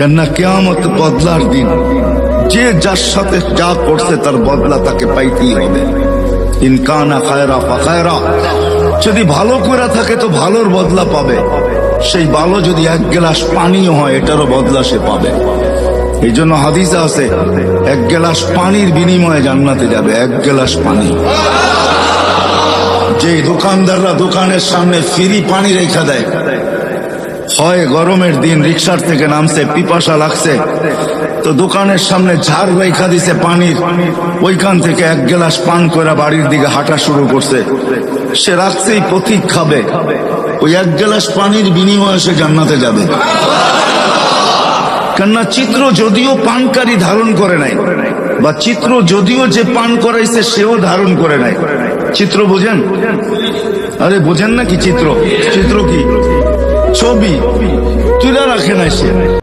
কেননা কিয়ামত বদলার দিন, যে যার সাথে যা করছে তার বদলা তাকে পাইতেই হবে। ইনকানা খায়রা ফাখায়রা, যদি ভালো করে থাকে তো ভালোর বদলা পাবে। সেই ভালো যদি এক গ্লাস পানিও হয় এটারও বদলা সে পাবে। এই জন্য হাদিসে আছে, এক গ্লাস পানির বিনিময়ে জান্নাতে যাবে, এক গ্লাস পানি। যে দোকানদাররা দোকানের সামনে ফ্রি পানি রেখা দেয়, হয় গরমের দিন রিক্সার থেকে নামছে, পিপাসা লাগছে, তো দোকানের সামনে ঝাড় রেখা দিছে পানির, ওইখান থেকে এক গ্লাস পান করে বাড়ির দিকে হাঁটা শুরু করছে। সে রাখছেই পথিক খাবে, ওই এক গ্লাস পানির বিনিময়ে সে জান্নাতে যাবে। কেননা চিত্র যদিও পানকারী ধারণ করে নাই, বা চিত্র যদিও যে পান করাইছে সেও ধারণ করে নাই। চিত্র বোঝেন? আরে বোঝেন না কি চিত্র? চিত্র কি? ছবি তুলে রাখে না সে।